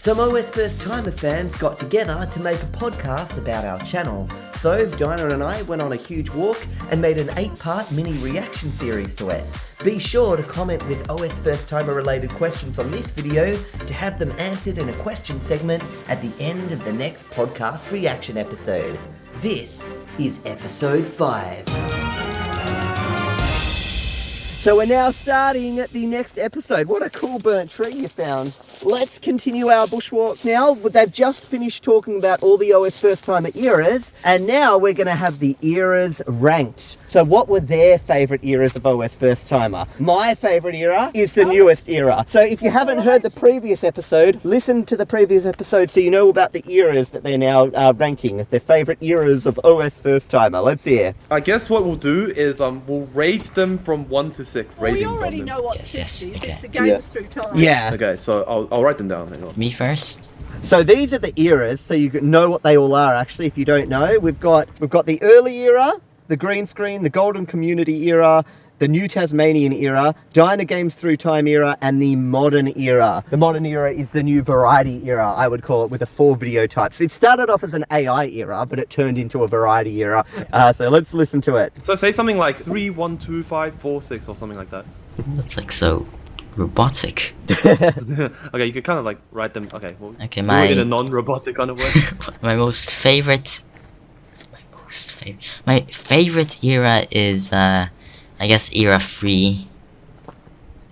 Some OSFirstTimer fans got together to make a podcast about our channel. So Dinah and I went on a huge walk and made an 8-part mini reaction series to it. Be sure to comment with OSFirstTimer related questions on this video to have them answered in a question segment at the end of the next podcast reaction episode. This is episode 5. So we're now starting the next episode. What a cool burnt tree you found. Let's continue our bushwalk now. They've just finished talking about all the OSFirstTimer eras, and now we're going to have the eras ranked. So what were their favourite eras of OSFirstTimer? My favourite era is the newest era. So if you haven't heard the previous episode, listen to the previous episode so you know about the eras that they're now ranking, their favourite eras of OSFirstTimer. Let's hear. I guess what we'll do is we'll rate them from 1 to 6. We already know what 6 is. It's a game through time. Yeah. Okay, so I'll write them down. Hang on. Me first? So these are the eras, so you know what they all are actually if you don't know. We've got the early era, the green screen, the golden community era, the new Tasmanian era, Dino Games Through Time era, and the modern era. The modern era is the new variety era, I would call it, with the 4 video types. It started off as an AI era, but it turned into a variety era. So let's listen to it. So say something like 3, 1, 2, 5, 4, 6 or something like that. That's like so robotic. Okay, you could kind of like write them. Okay, we'll Okay, do it in a non-robotic kind of way. my favorite era is I guess era 3,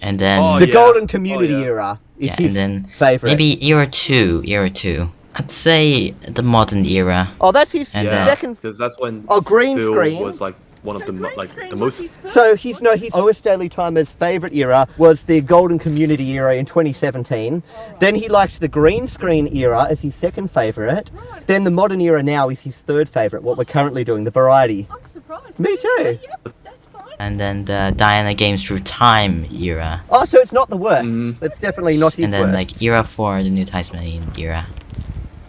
and then The golden community era is his favorite. maybe era 2. I'd say the modern era. Oh, that's his And, second. Because that's when Green Phil screen was like one of the the most. So his OS Daily Timer's favourite era was the Golden Community era in 2017. Then he liked the green screen era as his second favourite. Then the modern era now is his third favourite, what we're currently doing, the variety. I'm surprised. Me too. Yep, that's fine. And then the Diana Games Through Time era. Oh, so it's not the worst. It's definitely not his And then worst. like era 4, the New Tasmanian era.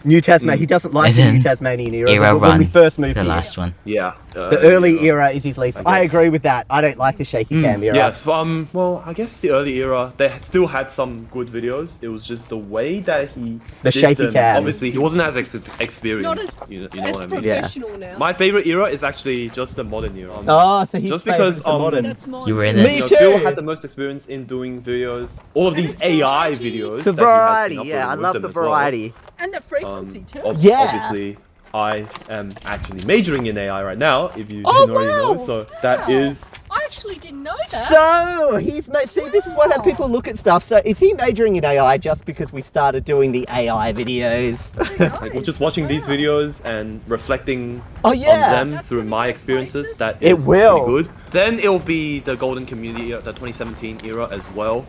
New Tasmania. He doesn't like And the then New Tasmanian era. Era when we 1, first moved the here. last one. Yeah. The early era is his least. I guess. agree with that. I don't like the shaky cam era. Yes. Well, I guess the early era they still had some good videos. It was just the way that he The did shaky them. cam. Obviously, he wasn't as experienced. Not as, you know as what I mean. professional now. My favorite era is actually just the modern era. Oh, so his Just because, favourite's the modern. That's mine. You were in too. it. Me Phil too. had the most experience in doing videos. All of And these it's AI variety. videos. The that he has variety, been yeah. I uploading love with the them as well. variety. And the frequency too. Yeah. Obviously, I am actually majoring in AI right now, if you Oh, didn't already know. wow. So that is... I actually didn't know that. So see, this is what how people look at stuff. So is he majoring in AI just because we started doing the AI videos? Like, we're just watching these videos and reflecting Oh on yeah. them That's through gonna my be experiences. basis. That It is will. pretty good. Then it'll be the Golden Community, the 2017 era as well.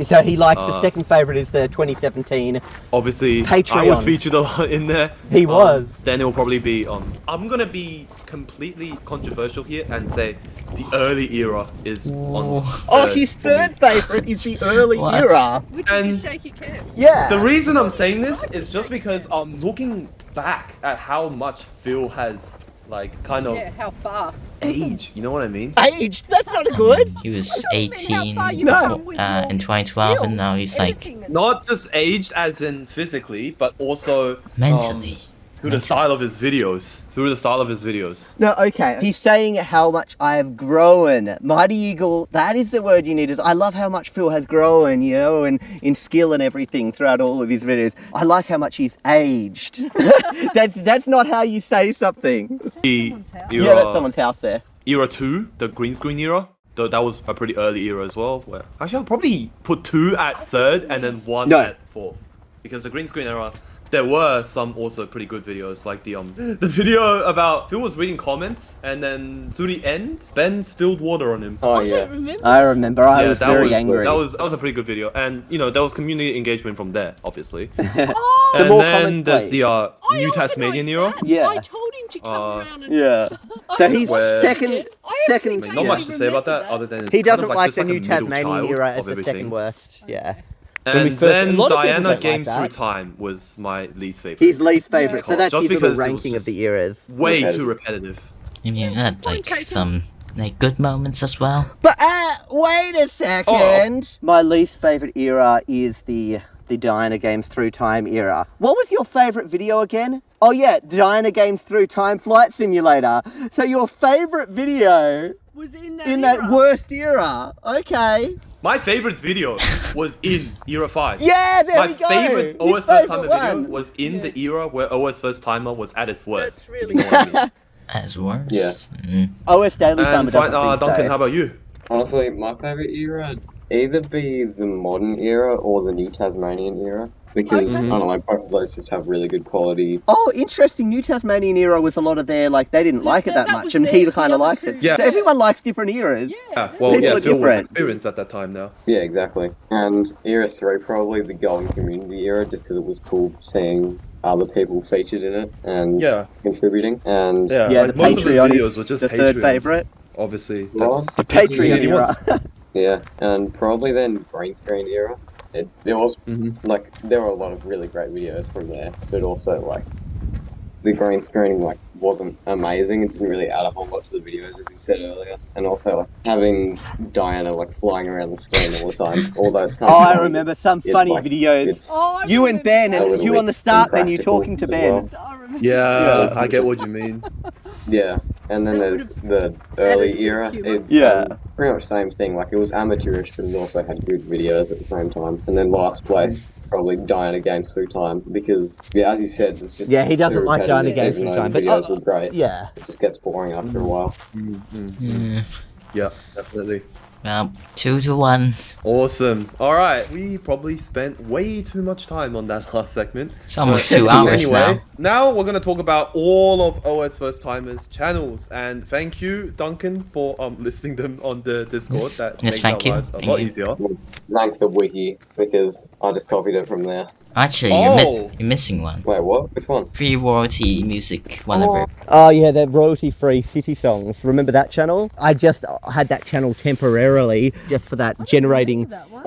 So he likes the second favourite is the 2017. Obviously, Patreon. I was featured a lot in there. He was. Then it'll probably be I'm gonna be completely controversial here and say the early era is on. Oh, third his for me. third favourite is the early What? era. Which And- is a shaky cam. Yeah. The reason I'm saying this is just because I'm looking back at how much Phil has like kind of Yeah, how far? aged. You know what I mean? Aged. That's not good. He was I mean, 18 how far you've No. come with your in 2012, and now he's skills, like editing and Not just aged as in physically, but also mentally. through the style of his videos. No, okay. He's saying how much I have grown. Mighty Eagle, that is the word you needed. I love how much Phil has grown, you know, and in skill and everything throughout all of his videos. I like how much he's aged. That's not how you say something. The Someone's house. Yeah, that's someone's house there. Era 2, the green screen era. Though that was a pretty early era as well. Where actually I'll probably put 2 at third and then 1 No. at fourth. Because the green screen era, there were some also pretty good videos, like the video about Phil was reading comments and then through the end Ben spilled water on him. Oh I don't remember. I remember. I was that very angry. That was a pretty good video, and you know there was community engagement from there, obviously. Oh, And more then comments, there's please. the I New Tasmanian organised era. that. Yeah. I told him to come around and Yeah. I So he's Where- second. I Second. actually Not Yeah. much to say about that, Remember other than it's He kind of doesn't like just the a new middle Tasmanian child era as of the everything. second worst. Yeah. When we And first- then a lot of people Diana don't like Games that. Through Time was my least favorite. His least favourite. So that's Just his little because it was ranking of just the eras. way Okay. too repetitive. I mean, had like taken. some like good moments as well. But wait a second. My least favourite era is the the Diana Games Through Time era. What was your favourite video again? Oh yeah, Diana Games Through Time Flight Simulator. So your favourite video Was in that in era. that worst era. Okay. My favorite video was in Era 5. Yeah, there we go. My favorite His OS First Timer favourite video one. was in the era where OS First Timer was at its worst. That's really You know what I mean? As worse. Yeah. OS Daily Timer And doesn't think Duncan, so. how about you? Honestly, my favourite era either be the modern era or the New Tasmanian era. Because, I don't know, both of those just have really good quality. Oh, interesting. New Tasmanian era was a lot of their, like, they didn't like it that that much, was and their- he the kind of other likes two. it. Yeah. So everyone likes different eras. Yeah, well, People yeah, are Phil was different. experienced at that time now. Yeah, exactly. And era 3, probably the Golden Community era, just because it was cool seeing other people featured in it and Yeah. contributing. And Yeah, Yeah, like, the most of the Patreon videos is were just the third Patreon. favourite. Obviously, Well, that's The Patreon Yeah, era. yeah, and probably then green screen era. There was like there were a lot of really great videos from there, but also like the green screening like wasn't amazing. It didn't really add a whole lot to the videos, as you said earlier. And also like having Diana like flying around the screen all the time, although it's kind Oh, of I funny, remember some it's, funny like, videos. it's Oh, I You and remember Ben, that. a and little you bit on the start menu impractical talking to as Ben. well. I remember. yeah, I get what you mean. Yeah, and then That there's the early added era. humour. Yeah. Pretty much same thing. Like it was amateurish, but it also had good videos at the same time. And then last place, probably Diana Games Through Time, because yeah, as you said, it's just Yeah, he doesn't too like Diana repetitive, Games even Through though Time, the but videos were great. Yeah. It just gets boring after a while. Yeah, definitely. Well, 2-1. Awesome. All right, we probably spent way too much time on that last segment. It's almost But 2 hours anyway, now. now we're gonna talk about all of OS First Timers channels, and thank you, Duncan, for listing them on the Discord. Yes. That Yes, makes thank our you. lives a Thank lot you. easier. Thank the wiki, because I just copied it from there. Actually, Oh. you're missing one. Wait, what? Which one? Free royalty music, whatever. Oh yeah, the royalty-free city songs. Remember that channel? I just had that channel temporarily, just for that generating. That one.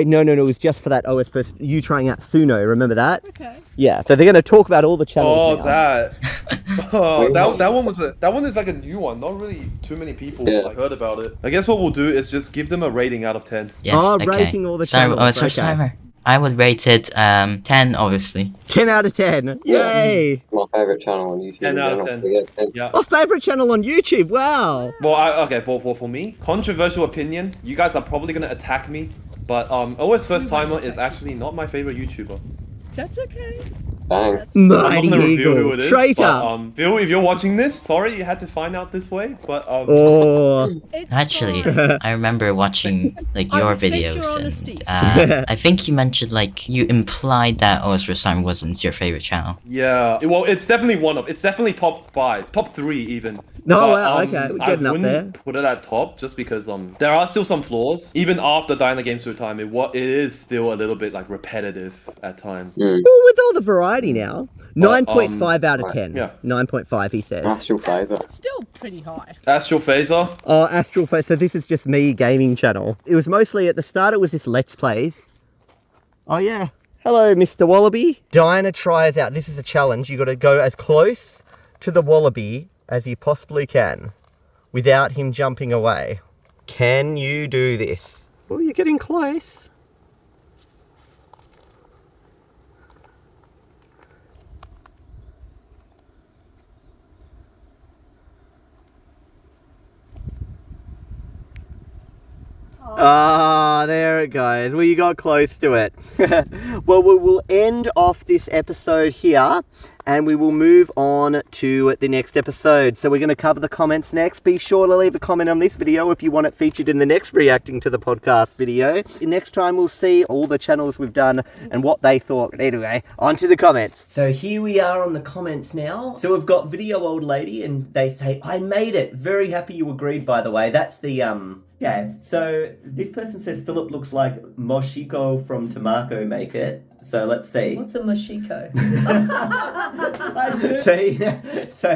No, it was just for that OS First. You trying out Suno? Remember that? Okay. Yeah. So they're going to talk about all the Oh, channels now. that. Oh, Wait, that one is like a new one. Not really too many people Yeah. like, heard about it. I guess what we'll do is just give them a rating out of 10. Yes, Oh, okay. rating all the So, channels, OS okay. FirstTimer. I would rate it 10, obviously. 10 out of 10. Yay! My favourite channel on YouTube. 10 out of and 10. I'll forget. Yeah. My favourite channel on YouTube. Wow. Well, okay, for me, controversial opinion. You guys are probably gonna attack me, but OS First Timer is actually not my favorite YouTuber. That's okay. Dang. That's I'm not Mighty gonna reveal who Eagle. it is. Traitor. But, Bill, if you're watching this, sorry you had to find out this way. But Oh. it's Actually, fine. I remember watching like I your respect videos, your honesty. and I think you mentioned like you implied that OS FirstTimer wasn't your favorite channel. yeah, well, it's definitely it's definitely top 5, top 3 even. No, But, wow, okay, we're getting I up wouldn't there. put it at top just because there are still some flaws. Even after Diana Games Through Time, it is still a little bit like repetitive at times. Well, with all the variety now, 9.5 out of right, 10. yeah. 9.5, he says. Astral Phaser. It's still pretty high. Astral Phaser. Oh, Astral Face. So this is just me gaming channel. It was mostly at the start. It was just Let's Plays. Oh yeah. Hello, Mr. Wallaby. Diana tries out. This is a challenge. You got to go as close to the Wallaby as you possibly can, without him jumping away. Can you do this? Well, you're getting close. Ah, there it goes. Well, you got close to it. Well, we will end off this episode here, and we will move on to the next episode. So we're going to cover the comments next. Be sure to leave a comment on this video if you want it featured in the next reacting to the podcast video. Next time we'll see all the channels we've done and what they thought. Anyway, on to the comments. So here we are on the comments now. So we've got Video Old Lady, and they say, I made it. Very happy you agreed, by the way. That's the, Okay, so this person says Philip looks like Moshiko from Tamako Make It. So let's see. What's a mashiko? See? So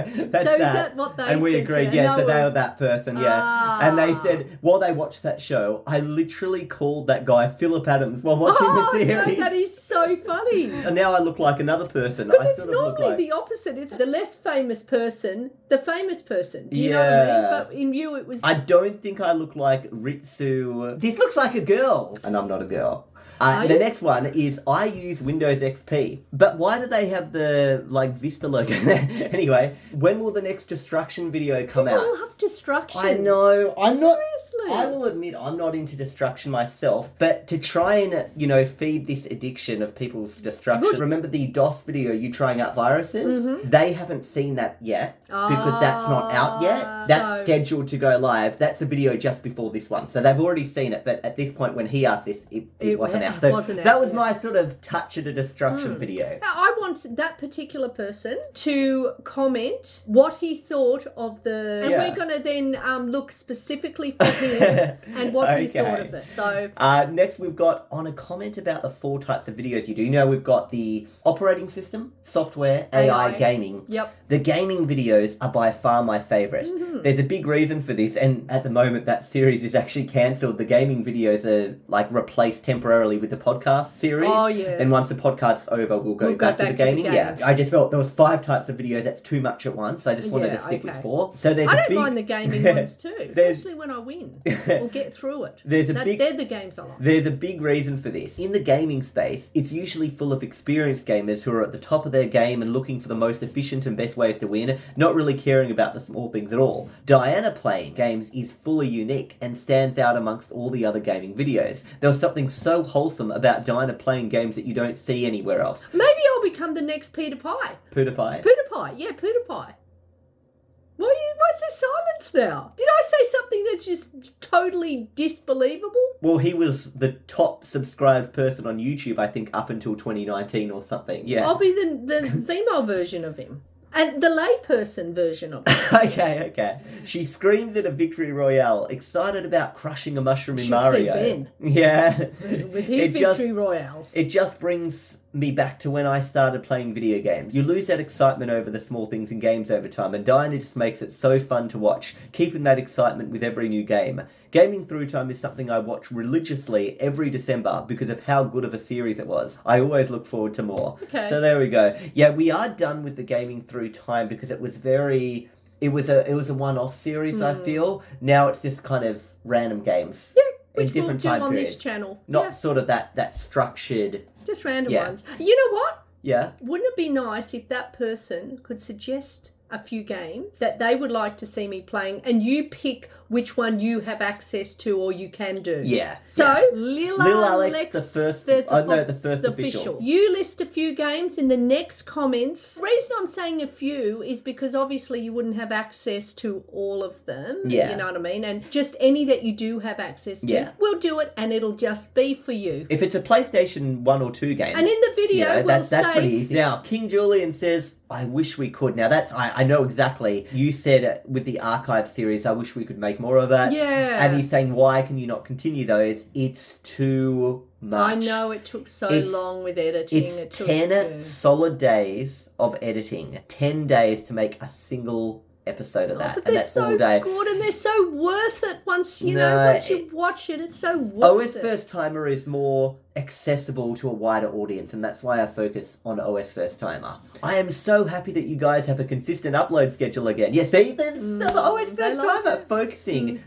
that's So is that what they And we said, agreed, yeah? yeah, so No, they were that person, yeah. And they said, while they watched that show, I literally called that guy Philip Adams while watching Oh, the no, series. that is so funny. And now I look like another person. Because I it's sort of look normally like... the opposite. It's the less famous person, the famous person. Do you know what I Yeah. mean? But in you, it was. I don't think I look like Ritsu. This looks like a girl. And I'm not a girl. The next one is I use Windows XP. But why do they have the Vista logo there? Anyway, when will the next destruction video come out? People love destruction. I know. Seriously. I will admit I'm not into destruction myself, but to try and, feed this addiction of people's destruction. Remember the DOS video, you trying out viruses? Mm-hmm. They haven't seen that yet because that's not out yet. That's scheduled to go live. That's a video just before this one. So they've already seen it, but at this point when he asked this, it wasn't out. So that was my sort of touch at a destruction video. Now, I want that particular person to comment what he thought of the... And we're going to then look specifically for him and what he thought of it. So next we've got on a comment about the 4 types of videos you do. We've got the operating system, software, AI, gaming. Yep. The gaming videos are by far my favourite. Mm-hmm. There's a big reason for this, and at the moment that series is actually cancelled. The gaming videos are replaced temporarily with the podcast series. Oh, yeah. And once the podcast's over, we'll go back to the gaming. I just felt there was 5 types of videos. That's too much at once. I just wanted to stick with 4. So there's I don't mind the gaming ones too, especially when I win. We'll get through it. They're the games I like. There's a big reason for this. In the gaming space, it's usually full of experienced gamers who are at the top of their game and looking for the most efficient and best ways to win, not really caring about the small things at all. Diana playing games is fully unique and stands out amongst all the other gaming videos. There was something so wholesome about Diana playing games that you don't see anywhere else. Maybe I'll become the next Peter Pie. PewDiePie? PewDiePie, yeah, PewDiePie. Why's there silence now? Did I say something that's just totally disbelievable? Well, he was the top subscribed person on YouTube, I think, up until 2019 or something. Yeah. I'll be the female version of him. And the layperson version of it. Okay. She screams at a victory royale, excited about crushing a mushroom in Mario. See Ben. Yeah. With his victory royales. It just brings me back to when I started playing video games. You lose that excitement over the small things in games over time, and Diana just makes it so fun to watch, keeping that excitement with every new game. Gaming Through Time is something I watch religiously every December because of how good of a series it was. I always look forward to more. Okay. So there we go. Yeah, we are done with the Gaming Through Time because it was it was a one-off series, I feel. Now it's just kind of random games. Yeah, in which different we'll do time on periods. this channel. Not sort of that structured... Just random ones. You know what? Yeah. Wouldn't it be nice if that person could suggest a few games that they would like to see me playing and you pick which one you have access to or you can do? Yeah. So, Lil Alex, the first official. You list a few games in the next comments. The reason I'm saying a few is because obviously you wouldn't have access to all of them. Yeah. You know what I mean? And just any that you do have access to, we'll do it and it'll just be for you. If it's a PlayStation 1 or 2 game. And in the video, that's pretty easy. Now, King Julian says, I wish we could. Now, I know exactly. You said with the Archive series, I wish we could make more of that. Yeah. And he's saying, why can you not continue those? It's too much. I know it took so long with editing. It's 10 solid days of editing. 10 days to make a single episode of that. But and they're that's so all day. good and they're so worth it once you watch it. It's so worth it. OSFirstTimer is more accessible to a wider audience, and that's why I focus on OSFirstTimer. I am so happy that you guys have a consistent upload schedule again. Yeah, see, the OSFirstTimer focusing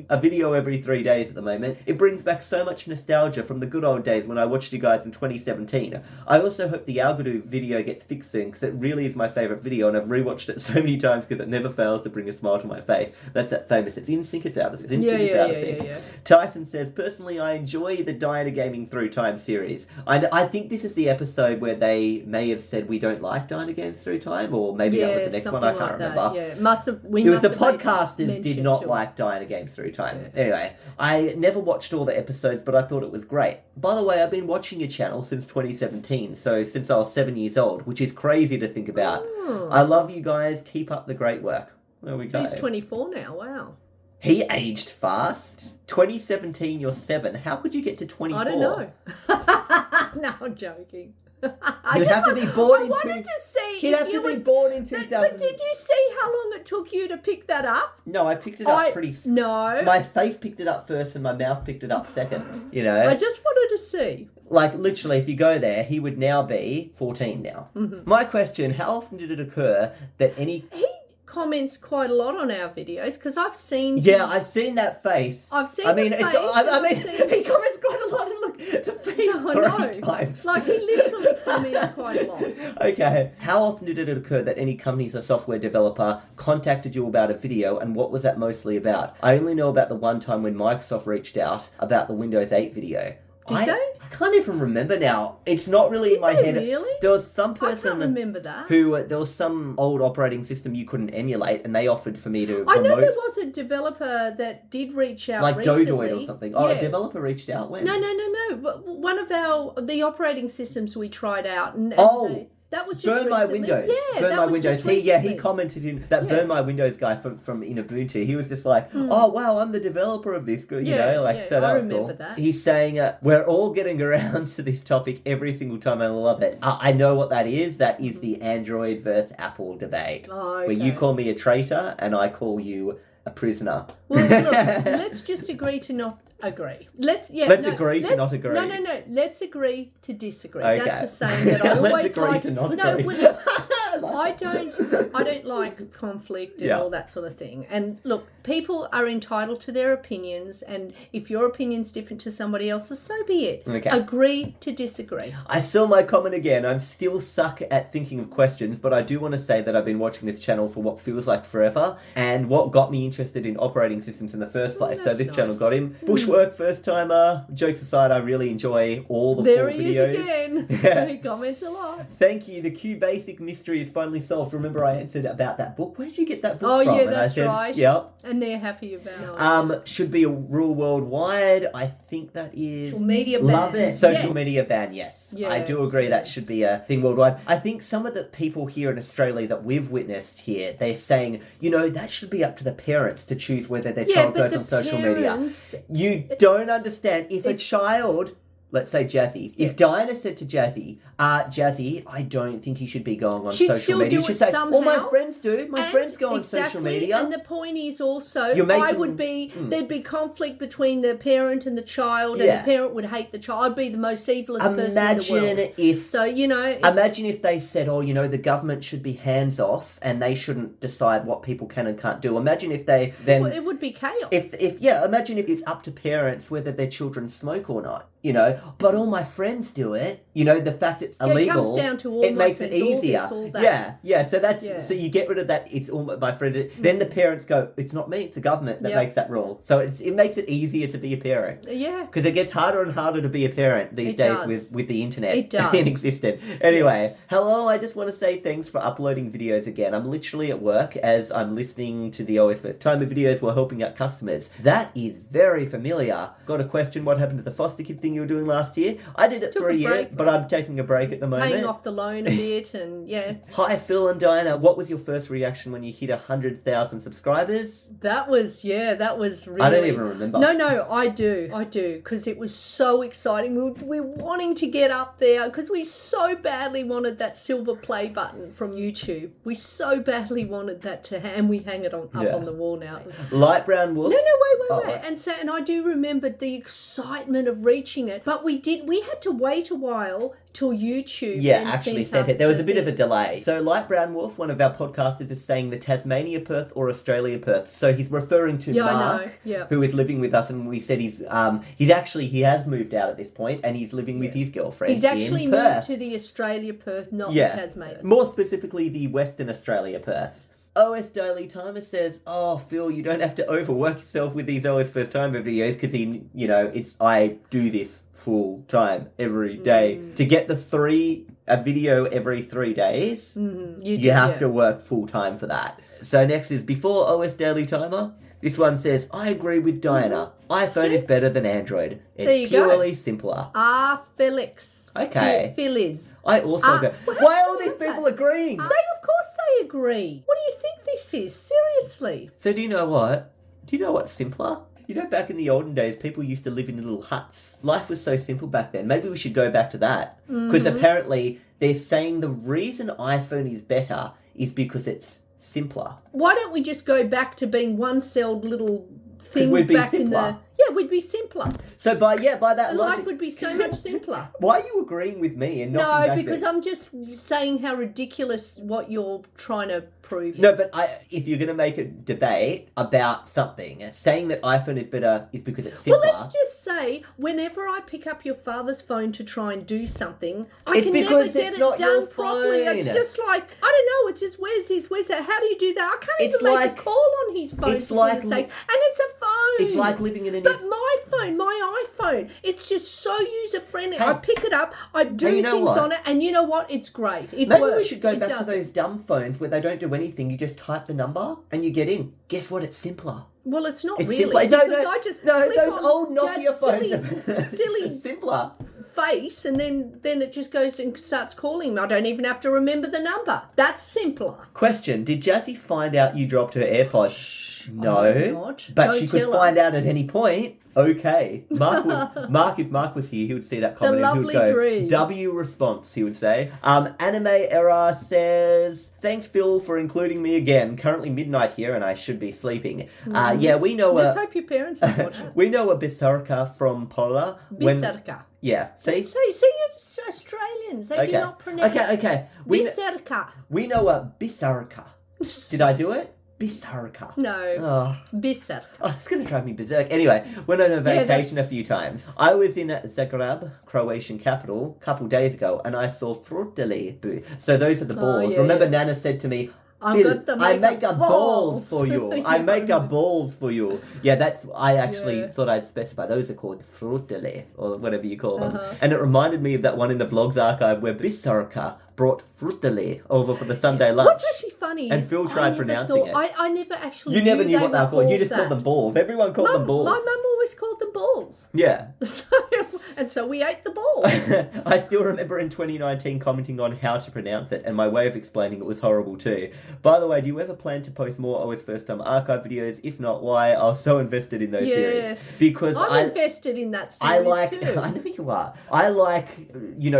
a video every 3 days at the moment. It brings back so much nostalgia from the good old days when I watched you guys in 2017. I also hope the Algodo video gets fixed soon, because it really is my favourite video, and I've rewatched it so many times because it never fails to bring a smile to my face. That's that famous, it's in sync, it's out of sync. Yeah. Tyson says, personally, I enjoy the Diana Gaming Through Time series. I think this is the episode where they may have said we don't like Diana Games Through Time, or maybe that was the next one, I can't remember. Yeah, it was the podcasters did not like Diana Games Through Time. Yeah. Anyway, I never watched all the episodes, but I thought it was great. By the way, I've been watching your channel since 2017, so since I was 7 years old, which is crazy to think about. I love you guys. Keep up the great work. There we go. He's 24 now. Wow. He aged fast. 2017, you're 7. How could you get to 24? I don't know. No, I'm joking. You'd have to be born in... wanted to see... You'd have to be born in 2000... But did you see how long it took you to pick that up? No, I picked it up pretty... No. My face picked it up first and my mouth picked it up second, you know? I just wanted to see. Like, literally, if you go there, he would now be 14 now. Mm-hmm. My question, how often did it occur that any... He comments quite a lot on our videos, because I've seen... Yeah, I've seen that face. I've seen the face. he comments quite a lot, and look, the face. know. times. Like, he literally comments quite a lot. Okay. How often did it occur that any company or software developer contacted you about a video, and what was that mostly about? I only know about the one time when Microsoft reached out about the Windows 8 video. Did they? I can't even remember now. It's not really in my head. Really? There was some I person can't remember that. who there was some old operating system you couldn't emulate, and they offered for me to I promote. know there was a developer that did reach out like recently. Dodoid or something. Oh, Yeah. a developer reached out when? No. But one of the operating systems we tried out, and that was just Burn My recently. Windows. Yeah, Burn that My was Windows. just recently. He commented in that Yeah. Burn My Windows guy from Ubuntu. He was just like, oh wow, I'm the developer of this. So I that was remember cool. that. He's saying we're all getting around to this topic every single time, and I love it. I know what that is. That is the Android versus Apple debate, Oh, okay. where you call me a traitor and I call you a prisoner. Well, look, let's just agree to not agree. Let's agree to not agree. No. Let's agree to disagree. Okay. That's a saying that I always Let's agree like. to not No, agree. well, I don't like conflict and Yeah. all that sort of thing. And look, people are entitled to their opinions, and if your opinion's different to somebody else's, so be it. Okay. Agree to disagree. I saw my comment again. I'm still suck at thinking of questions, but I do want to say that I've been watching this channel for what feels like forever, and what got me interested in operating systems in the first place. So that's this channel nice. got him. Bushwalk, first timer. Jokes aside, I really enjoy all the There full he videos. is again. Yeah. He comments a lot. Thank you. The Q Basic mystery is finally solved. Remember, I answered about that book. Where did you get that book Oh, from? yeah, And I that's said, right. Yep. And they're happy about it. Should be a rule worldwide. I think that is Social media love ban. it. Social Yeah. media ban, yes. Yeah. I do agree that should be a thing worldwide. I think some of the people here in Australia that we've witnessed here, they're saying, that should be up to the parents to choose whether their child goes on social media. You don't understand. If a child, let's say Jazzy, if Diana said to Jazzy, Jazzy, I don't think you should be going on She'd social still media. do She'd it say, somehow. well, my friends do. My And friends go on social media. And the point is also, You're making- I would be, there'd be conflict between the parent and the child, and Yeah. the parent would hate the child. I'd be the most evilest person in the world. Imagine if... So, Imagine if they said, the government should be hands off and they shouldn't decide what people can and can't do. Imagine if they then... Well, it would be chaos. Imagine if it's up to parents whether their children smoke or not, but all my friends do it. The fact it's illegal, it comes down to all it my makes it friends, all easier. this, all that. Yeah, so you get rid of that, it's all my friend. Then the parents go, it's not me, it's the government that makes that rule. So it makes it easier to be a parent. Yeah. Because it gets harder and harder to be a parent these It days does. with the internet It does. in existence. Anyway, Yes. hello, I just want to say thanks for uploading videos again. I'm literally at work as I'm listening to the OSFirstTimer videos while helping out customers. That is very familiar. Got a question, what happened to the foster kid thing you were doing last year? I did it Took for a a year, break. but I'm taking a break at the moment. Paying off the loan a bit, and Hi, Phil and Diana. What was your first reaction when you hit 100,000 subscribers? that was really... I don't even remember. No, I do, because it was so exciting. We were wanting to get up there, because we so badly wanted that silver play button from YouTube. We so badly wanted that and we hang it up on the wall now. Light brown wolf. No, wait. Oh. And I do remember the excitement of reaching it, but we had to wait a while till YouTube actually sent it. There was a bit of a thing. delay. So Light Brown Wolf, one of our podcasters, is saying the Tasmania Perth or Australia Perth. So he's referring to Mark, who is living with us, and we said he has moved out at this point, and he's living with his girlfriend. He's actually in moved Perth. to the Australia Perth, not the Tasmania. More specifically, the Western Australia Perth. OS Daily Timer says, "Oh, Phil, you don't have to overwork yourself with these OSFirstTimer videos because I do this full time every day to get a video every 3 days. You have to work full time for that." So next is before OS Daily Timer. This one says, "I agree with Diana. iPhone is better than Android. It's purely simpler." Felix. Okay. Phyllis. I also go. well, Why are all what's these that? people agreeing? Of course they agree. What do you think this is? Seriously. So do you know what? Do you know what's simpler? Back in the olden days, people used to live in little huts. Life was so simple back then. Maybe we should go back to that. Because apparently they're saying the reason iPhone is better is because it's simpler. Why don't we just go back to being one-celled little things we'd be back simpler. in the... Yeah, we'd be simpler. So by that Life logic, would be so much simpler. why are you agreeing with me and knocking No, back because the- I'm just saying how ridiculous what you're trying to prove. No, but if you're going to make a debate about something, saying that iPhone is better is because it's simpler. Well, let's just say, whenever I pick up your father's phone to try and do something, I It's can never because get it's it not your done properly. phone. It's just like, I don't know, it's just, where's this, where's that? How do you do that? I can't It's even make like- a call on his phone, it's for like goodness sake. And it's a phone. It's like living in an... But my phone, my iPhone, it's just so user-friendly. Hey. I pick it up, I do Hey, you know things what? on it, and you know what? It's great. It Maybe works. we should go It back to does those it. dumb phones where they don't do anything. You just type the number and you get in. Guess what? It's simpler. Well, it's not It's really. simpler. Because I just no, click those on old Nokia Dad's phones. silly, silly It's simpler. face, and then it just goes and starts calling me. I don't even have to remember the number. That's simpler. Question: did Jessie find out you dropped her AirPod? No, not. but Don't she could tell her. find out at any point. Okay, Mark, if Mark was here, he would see that comment and he would lovely go, dream. W response, he would say. Anime Era says, thanks Phil for including me again. Currently midnight here and I should be sleeping. Yeah, we know Let's hope your parents have watched it. we know a Bisarka from Pola. Biserka. Yeah, see? See, you're Australians. They do not pronounce Okay. Biserka. We know a Bisarka. Did I do it? Bisarka. No, Oh. Biserka. Oh, it's going to drive me berserk. Anyway, went on a vacation a few times. I was in Zagreb, Croatian capital, a couple days ago, and I saw Frutili booth. So those are the balls. yeah, Remember, yeah. Nana said to me, I'm Phil, going to I make make a a balls balls for you. Yeah, I make a I know. balls for you. Yeah, I actually Yeah. thought I'd specify. Those are called Frutili, or whatever you call them. And it reminded me of that one in the vlogs archive where Bisarka brought Frutili over for the Sunday lunch. What's actually funny And is Phil I tried never pronouncing thought, it. I never actually You never knew they what they were called. You just that. called them balls. Everyone called them balls. My mum always called them balls. Yeah. So we ate the balls. I still remember in 2019 commenting on how to pronounce it, and my way of explaining it was horrible too. By the way, do you ever plan to post more OS First Time archive videos? If not, why? I was so invested in those series. Because I'm invested in that series I like, too. I know you are. I like,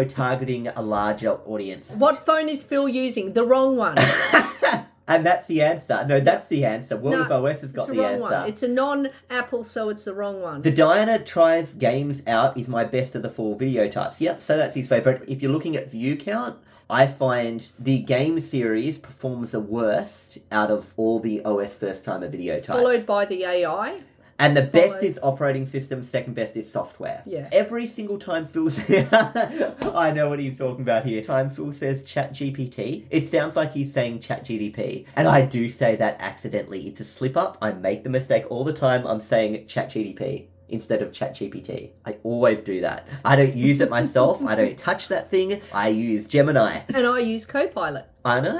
targeting a larger audience. What phone is Phil using? The wrong one. And that's the answer. No, that's the answer. World No, of OS has got it's the the wrong answer. one. It's a non-Apple, so it's the wrong one. The Diana tries games out is my best of the 4 video types. Yep, so that's his favourite. If you're looking at view count, I find the game series performs the worst out of all the OS First Timer video types. Followed by the AI. And the best is operating system, second best is software. Yeah. Every single time Phil says... I know what he's talking about here. Time Phil says ChatGPT, it sounds like he's saying ChatGDP. And I do say that accidentally. It's a slip-up. I make the mistake all the time. I'm saying ChatGDP instead of ChatGPT. I always do that. I don't use it myself. I don't touch that thing. I use Gemini. And I use Copilot. I know.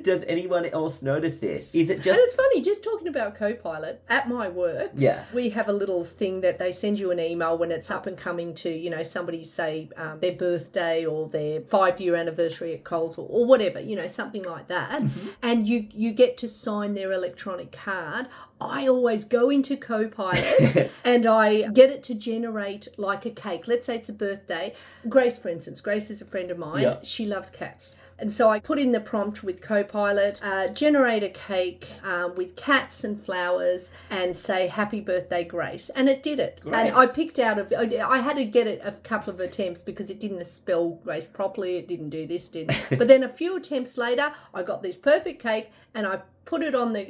Does anyone else notice this? Is it And just... it's funny, just talking about Copilot, at my work, Yeah. we have a little thing that they send you an email when it's up and coming to, somebody say their birthday or their 5-year anniversary at Coles or whatever, something like that. Mm-hmm. And you get to sign their electronic card. I always go into Copilot and I get it to generate like a cake. Let's say it's a birthday. Grace, for instance. Grace is a friend of mine. Yeah. She loves cats. And so I put in the prompt with Copilot, generate a cake with cats and flowers and say, happy birthday, Grace. And it did it. Great. And I picked out, I had to get it a couple of attempts because it didn't spell Grace properly. It didn't do this, But then a few attempts later, I got this perfect cake and I put it on the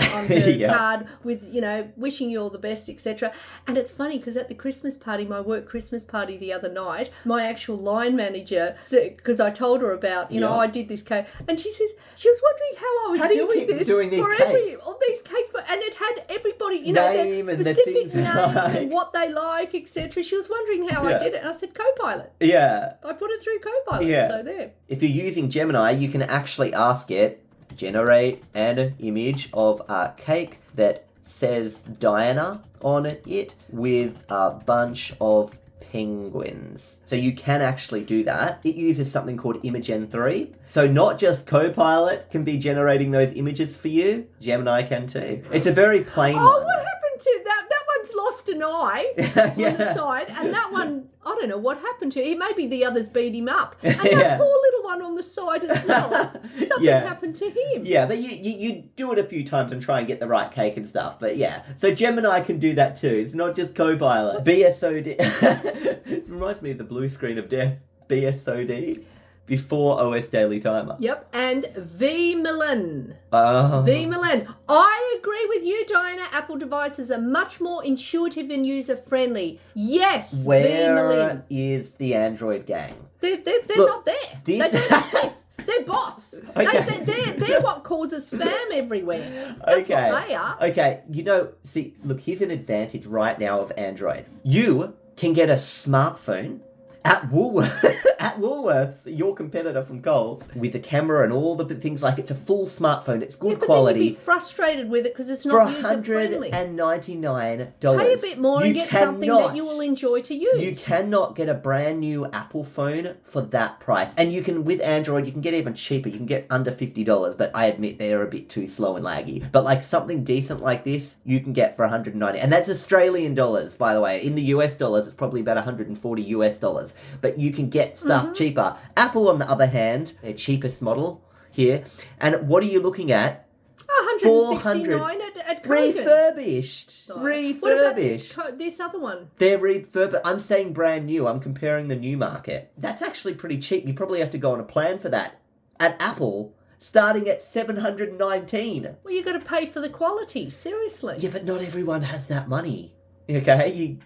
Yeah. card with, wishing you all the best, etc. And it's funny because at the Christmas party, my work Christmas party the other night, my actual line manager, because I told her about, Yeah. I did this cake, and she says she was wondering how I was How do you doing keep this doing these for cakes? all these cakes, and it had everybody, Name their and the specific things they name like. and what they like, etc. She was wondering how Yeah. I did it, and I said Copilot. Yeah. I put it through Copilot. Yeah. So there. If you're using Gemini, you can actually ask it, generate an image of a cake that says Diana on it with a bunch of penguins. So you can actually do that. It uses something called Imagen 3. So not just Copilot can be generating those images for you, Gemini can too. It's a very plain Oh, one. what happened to that? That one one's lost an eye on the side, and that one, I don't know what happened to him. Maybe the others beat him up. And that poor little one on the side as well. Something happened to him. Yeah, but you do it a few times and try and get the right cake and stuff. But yeah, so Gemini can do that too. It's not just Copilot. BSOD. It reminds me of the blue screen of death. BSOD. Before OS Daily Timer. Yep, and VMillen. Oh. VMillen. I agree with you, Diana. Apple devices are much more intuitive and user-friendly. Yes, Where VMillen. is the Android gang? They're Look, not there. these- They don't exist. They're bots. Okay. They're what causes spam everywhere. That's what they are. Okay, see, look, here's an advantage right now of Android. You can get a smartphone at Woolworths, your competitor from Coles, with a camera and all the things, like it's a full smartphone, it's good quality. Then you'd be frustrated with it because it's for not user-friendly. $199. Pay a bit more and get something that you will enjoy to use. You cannot get a brand new Apple phone for that price. And you can, with Android, you can get even cheaper. You can get under $50, but I admit they're a bit too slow and laggy. But like something decent like this, you can get for $190. And that's Australian dollars, by the way. In the US dollars, it's probably about $140 US. But you can get stuff cheaper. Apple, on the other hand, their cheapest model here. And what are you looking at? 169 at Kogan. Refurbished. What Refurbished. about this other one? They're refurbished. I'm saying brand new. I'm comparing the new market. That's actually pretty cheap. You probably have to go on a plan for that. At Apple, starting at $719. Well, you got to pay for the quality. Seriously. Yeah, but not everyone has that money. Okay?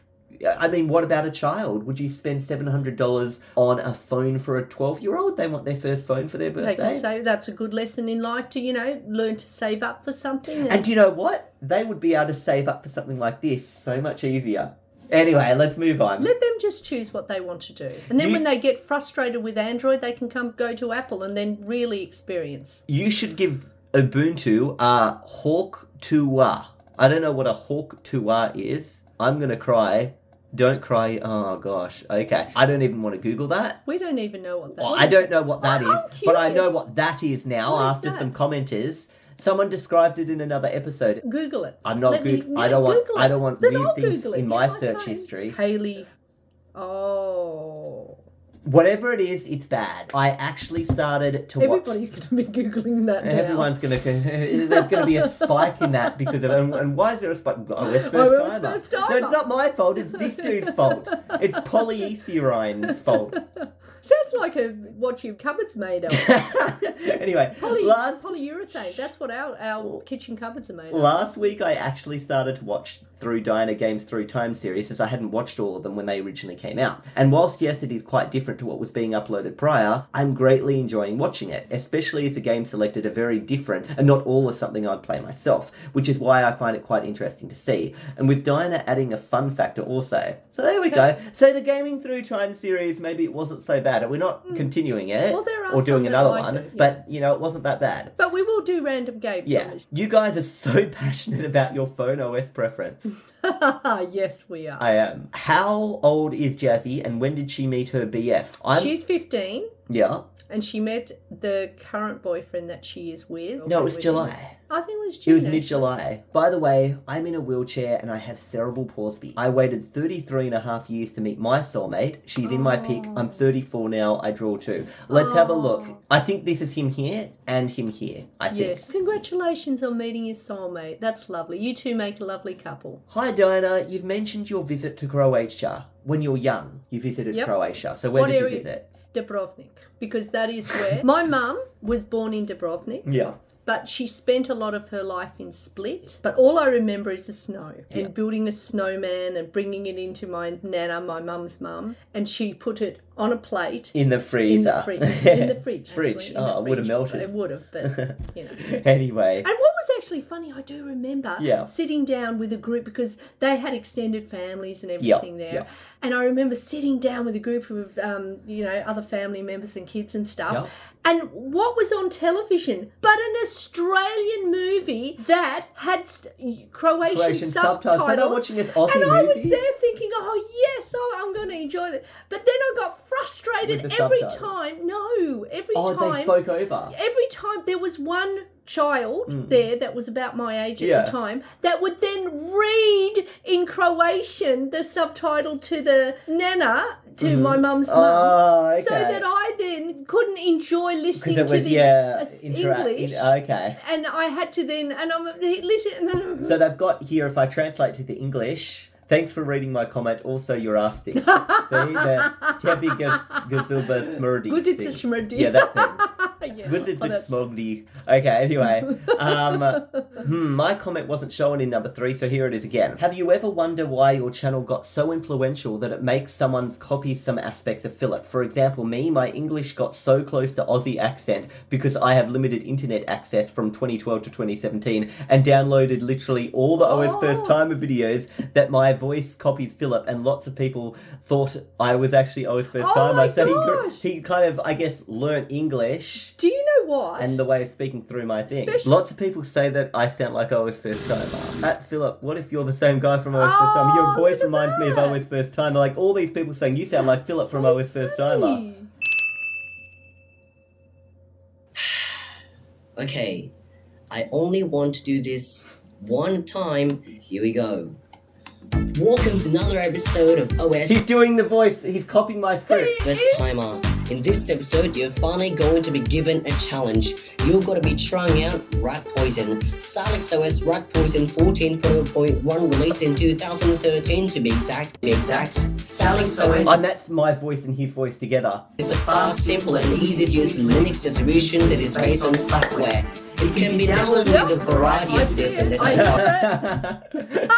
I mean, what about a child? Would you spend $700 on a phone for a 12-year-old? They want their first phone for their birthday. They can say that's a good lesson in life to, learn to save up for something. And do you know what? They would be able to save up for something like this so much easier. Anyway, let's move on. Let them just choose what they want to do. And then when they get frustrated with Android, they can go to Apple and then really experience. You should give Ubuntu a Hawk 2A. I don't know what a Hawk 2A is. I'm going to cry. Don't cry. Oh, gosh. Okay. I don't even want to Google that. We don't even know what that is. I don't know what that is, but I know curious. what that is now What is after that? some commenters. Someone described it in another episode. Google it. I'm not Google. I don't want Google I it. don't want Then weird I'll things Google it. in Get my my search phone. history. Haley. Oh. Whatever it is, it's bad. I actually started to watch. Everybody's going to be Googling that now. Everyone's going to... There's going to be a spike in that because of... And why is there a spike? First Timer. No, it's not my fault. It's this dude's fault. It's polyetherine's fault. Sounds like what your cupboard's made of. Anyway, Polyurethane. That's what our kitchen cupboards are made of. last week I actually started to watch through Diana Games Through Time series, as I hadn't watched all of them when they originally came out. And whilst, yes, it is quite different to what was being uploaded prior, I'm greatly enjoying watching it, especially as the game selected are very different and not all is something I'd play myself, which is why I find it quite interesting to see. And with Diana adding a fun factor also. So there we go. So the Gaming Through Time series, maybe it wasn't so bad. We're not continuing it Well, there are or doing some that another like one, it, yeah. but, it wasn't that bad. But we will do random games. Yeah, on this. you guys are so passionate about your phone OS preference. Yes, we are. I am. How old is Jazzy and when did she meet her BF? She's 15 Yeah. and she met the current boyfriend that she is with. No, it was July. I think it was It June. was mid-July. By the way, I'm in a wheelchair and I have cerebral palsy. I waited 33 and a half years to meet my soulmate. She's in my pic. I'm 34 now. I draw 2. Let's have a look. I think this is him here and him here, I think. Yes. Congratulations on meeting your soulmate. That's lovely. You two make a lovely couple. Hi, Diana. You've mentioned your visit to Croatia. When you're young, you visited Yep. Croatia. So when What did you area? visit? Dubrovnik. Because that is where... My mum was born in Dubrovnik. Yeah. But she spent a lot of her life in Split. But all I remember is the snow and building a snowman and bringing it into my nana, my mum's mum. And she put it on a plate. In the freezer. In the fridge. In the fridge. Fridge. Actually, Oh, it would have melted. It would have, but, Anyway. And what was actually funny, I do remember sitting down with a group because they had extended families and everything there. Yeah. And I remember sitting down with a group of, other family members and kids and stuff. Yeah. And what was on television but an Australian movie that had Croatian subtitles. So they're watching this Aussie and I was movie? there thinking, oh, yes, I'm going to enjoy that. But then I got frustrated With the every subtitles? time. No, every Oh, time. they spoke over. Every time there was one child there that was about my age Yeah. at the time that would then read in Croatian the subtitle to the nana, to my mum's mum, Oh, so okay. that I then couldn't enjoy listening Because it was, to the interact. English. Okay. And I had to then, and I'm listening. So they've got here, if I translate to the English, thanks for reading my comment, also you're asking. See, the Tebigas Gazilba Smurdy. Guzica Smrdi. Yeah, that thing. Yeah. Guzica Oh, that's- Smurdy. Okay, anyway. My comment wasn't shown in number 3, so here it is again. Have you ever wondered why your channel got so influential that it makes someone copy some aspects of Philip? For example, me, my English got so close to Aussie accent because I have limited internet access from 2012 to 2017 and downloaded literally all the OS First Timer videos that my voice copies Philip, and lots of people thought I was actually OS First Oh Timer. my So gosh. he kind of, I guess, learnt English Do you know what? and the way of speaking through my thing. Especially- Lots of people say that I sound like OS First Timer. At Philip, what if you're the same guy from OS First Timer? Your look voice at reminds me of that. OS First Timer. Like all these people saying you sound like Philip from So OS First Timer. funny. Okay, I only want to do this one time. Here we go. Welcome to another episode of OS He's doing the voice. He's copying my script. First Timer. In this episode, you're finally going to be given a challenge. You're going to be trying out Rat Poison. Salix OS Rat Poison 14.1 released in 2013 to be exact. Salix OS And that's my voice and his voice together. is a fast, simple, and easy to use Linux distribution that is based on Slackware. It can be downloaded with a variety I of see different it. I love it.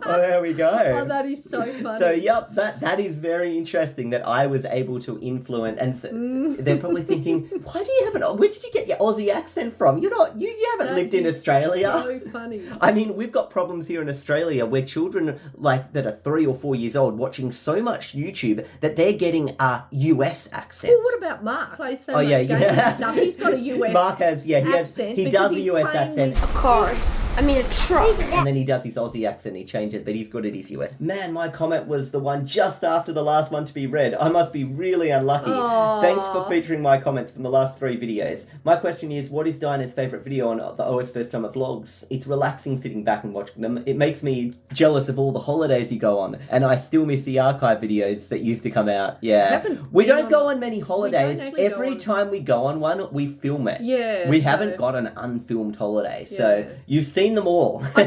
Oh, there we go. Oh, that is so funny. So yep, that is very interesting that I was able to influence, and they're probably thinking, why do you have an? Where did you get your Aussie accent from? You're not, you haven't That lived in is Australia. So funny. I mean, we've got problems here in Australia where children like that are 3 or 4 years old watching so much YouTube that they're getting a US accent. Well, what about Mark? Plays so much yeah, games yeah. and stuff. He's got a US Mark has, he accent. does because a he's US playing accent. with- car. I mean a truck. And then he does his Aussie accent, he changes, but he's good at his US. Man, my comment was the one just after the last one to be read. I must be really unlucky. Aww. Thanks for featuring my comments from the last 3 videos. My question is, what is Dinah's favourite video on the OS First Timer vlogs? It's relaxing sitting back and watching them. It makes me jealous of all the holidays you go on, and I still miss the archive videos that used to come out. Yeah. Haven't We been don't on- go on many holidays. actually go Every on- time we go on one, we film it. Yeah, We so- haven't got an unfilmed holiday, so Yeah. you've seen them all. I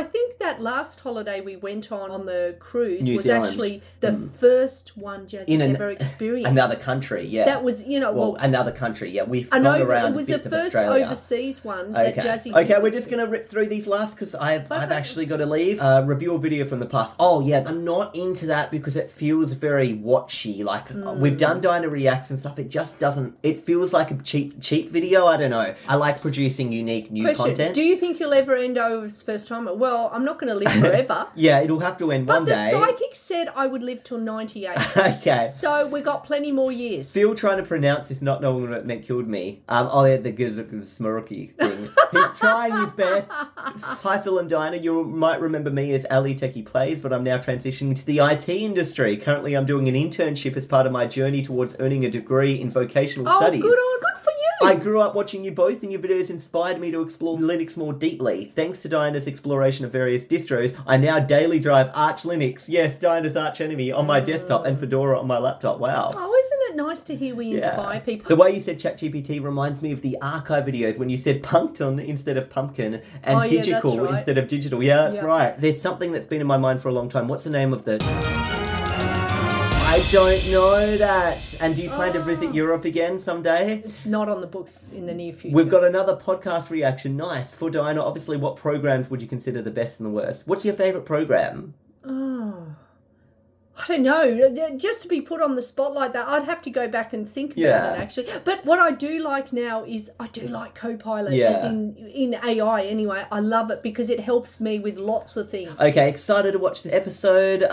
think that last holiday we went on the cruise New was Zealand. actually the first one Jazzy's In an- ever experienced. Another country, yeah. That was, well, another country, yeah. We've I gone know around it was bits the of first Australia. overseas one that Okay. Jazzy. Okay, we're just gonna rip through these last because I've actually got to leave. Review a video from the past. Oh yeah, I'm not into that because it feels very watchy. Like we've done Dinah reacts and stuff. It just doesn't. It feels like a cheap video. I don't know. I like producing unique new Question: content. do you think you'll ever end OS First Timer? Well, I'm not going to live forever. Yeah, it'll have to end But one the day. psychic said I would live till 98. Okay. So we got plenty more years. Still trying to pronounce this, not knowing what it killed me. The Smirky thing. He's trying his best. Hi, Phil and Dinah. You might remember me as Ali Techie Plays, but I'm now transitioning to the IT industry. Currently, I'm doing an internship as part of my journey towards earning a degree in vocational Oh, studies. good for you. I grew up watching you both, and your videos inspired me to explore Linux more deeply. Thanks to Dinah's exploration of various distros, I now daily drive Arch Linux, yes, Dinah's arch enemy, on my desktop and Fedora on my laptop. Wow. Oh, isn't it nice to hear we inspire people? The way you said ChatGPT reminds me of the archive videos when you said Pumpkin instead of pumpkin and Oh, yeah, that's digital right. instead of digital. Yeah, that's Yeah. right. There's something that's been in my mind for a long time. What's the name of the... I don't know that. And do you plan to visit Europe again someday? It's not on the books in the near future. We've got another podcast reaction. Nice. For Dinah, obviously, what programs would you consider the best and the worst? What's your favourite program? Oh, I don't know. Just to be put on the spot like that, I'd have to go back and think about Yeah. it, actually. But what I do like now is I do like Copilot, Yeah. as in AI anyway. I love it because it helps me with lots of things. Okay, excited to watch this episode.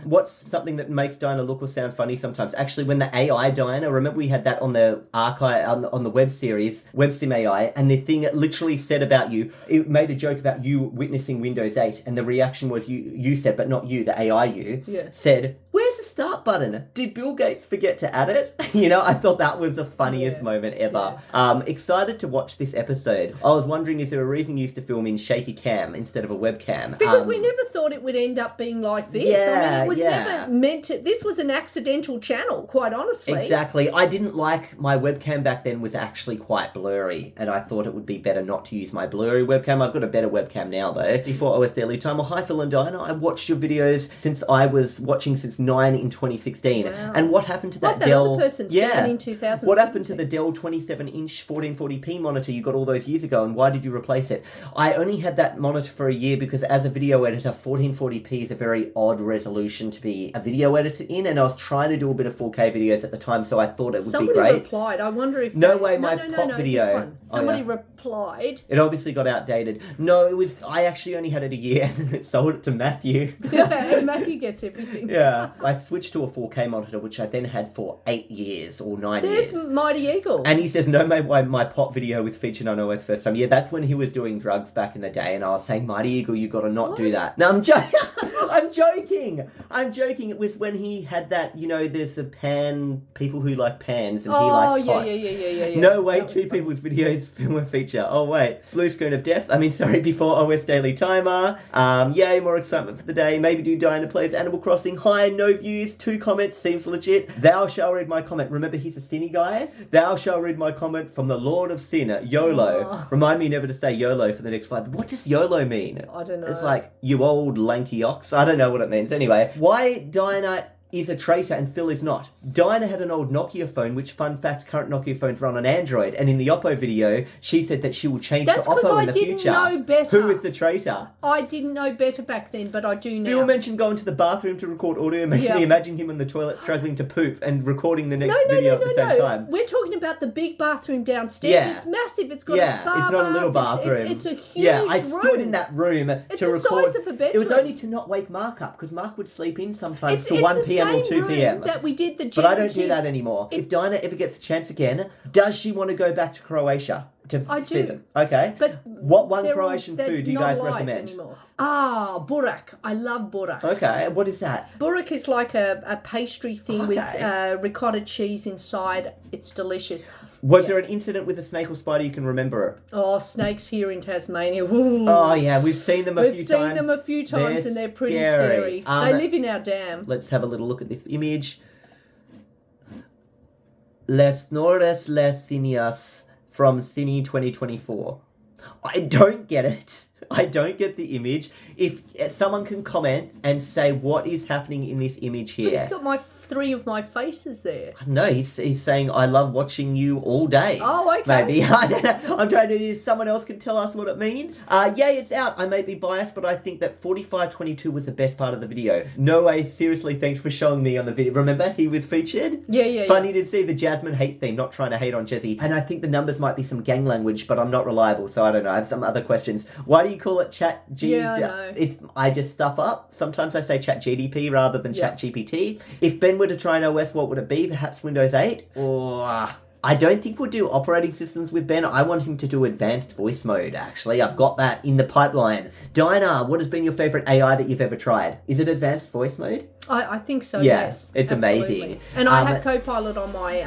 What's something that makes Dinah look or sound funny sometimes? Actually, when the AI Dinah, remember we had that on the archive, on the web series, WebSim AI, and the thing it literally said about you, it made a joke about you witnessing Windows 8, and the reaction was you said, but not you, the AI you, Yeah. said, where's the start up button. Did Bill Gates forget to add it? I thought that was the funniest moment ever. Excited to watch this episode. I was wondering, is there a reason you used to film in shaky cam instead of a webcam? Because we never thought it would end up being like this. It was never meant to. This was an accidental channel, quite honestly. Exactly. I didn't like my webcam back then was actually quite blurry, and I thought it would be better not to use my blurry webcam. I've got a better webcam now, though. Before OS Daily Timer, hi Phil and Dinah. I watched your videos since I was watching since 9 in 2016. Wow. And what happened to that like that Dell? Other person, 7 in 2017. What happened to the Dell 27-inch 1440p monitor you got all those years ago, and why did you replace it? I only had that monitor for a year because as a video editor, 1440p is a very odd resolution to be a video editor in, and I was trying to do a bit of 4K videos at the time, so I thought it would be great. Somebody replied. I wonder if... No, video. This one. Somebody replied. It obviously got outdated. No, it was... I actually only had it a year and sold it to Matthew. And Matthew gets everything. Yeah. I switched to a 4K monitor, which I then had for 8 years or 9 years. There's Mighty Eagle. And he says, no, mate, my pop video was featured on OS First Time. Yeah, that's when he was doing drugs back in the day, and I was saying, Mighty Eagle, you got to not do that. No, I'm joking. I'm joking. It was when he had that, there's a people who like pans, and he likes pots. Yeah. No way, two people with videos film a feature. Oh, wait. Blue screen of death. Before OS Daily Timer. Yay, more excitement for the day. Maybe do Dinah plays Animal Crossing. Hi, no views, 2 comments. Seems legit. Thou shall read my comment. Remember, he's a Sinny guy. Thou shall read my comment from the Lord of Sin, YOLO. Oh. Remind me never to say YOLO for the next 5. What does YOLO mean? I don't know. It's like, you old lanky ox. I don't know what it means. Anyway, why Dinah is a traitor and Phil is not. Dinah had an old Nokia phone, which, fun fact, current Nokia phones run on Android, and in the Oppo video, she said that she will change to Oppo in the future. That's because I didn't know better. Who is the traitor? I didn't know better back then, but I do now. Phil mentioned going to the bathroom to record audio. Imagine him in the toilet struggling to poop and recording the next video at the same time. We're talking about the big bathroom downstairs. Yeah. It's massive. It's got a spa. It's not a little bathroom. It's a huge room. I stood in that room it's to the record. Size of a bedroom. It was only to not wake Mark up, because Mark would sleep in sometimes It's to 1 p.m. or 2 p.m. that we did the But I don't do that anymore. If Dinah ever gets a chance again, does she want to go back to Croatia to see them? Okay. But what one Croatian food do you guys recommend? Anymore. Burak. I love burak. Okay. What is that? Burak is like a pastry thing with ricotta cheese inside. It's delicious. Was there an incident with a snake or spider you can remember? Oh, snakes here in Tasmania. Ooh. Oh, yeah. We've seen them a few times. We've seen them a few times and they're pretty scary. They live in our dam. Let's have a little look at this image. Les Nordes Les Sinias from Cine 2024. I don't get it. I don't get the image. If someone can comment and say what is happening in this image here. But it's got 3 of my faces there. No, he's saying, I love watching you all day. Oh, okay. Maybe. I don't know. I'm trying to do this. Someone else can tell us what it means. Yay, it's out. I may be biased, but I think that 4522 was the best part of the video. No way, seriously, thanks for showing me on the video. Remember, he was featured? Yeah. Funny to see the Jasmine hate theme, not trying to hate on Jesse. And I think the numbers might be some gang language, but I'm not reliable, so I don't know. I have some other questions. Why do you call it Chat G? Yeah, I know. I just stuff up. Sometimes I say Chat GDP rather than Chat GPT. If Ben were to try an OS, what would it be? Perhaps Windows 8? Or... I don't think we'll do operating systems with Ben. I want him to do advanced voice mode, actually. I've got that in the pipeline. Dinah, what has been your favourite AI that you've ever tried? Is it advanced voice mode? I think so, yes. It's absolutely. amazing. And I have Copilot on my...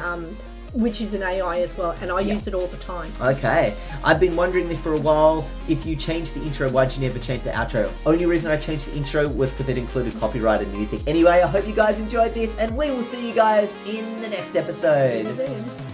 which is an AI as well, and I use it all the time. Okay. I've been wondering this for a while. If you changed the intro, why'd you never change the outro? Only reason I changed the intro was because it included copyrighted music. Anyway, I hope you guys enjoyed this, and we will see you guys in the next episode. See you then.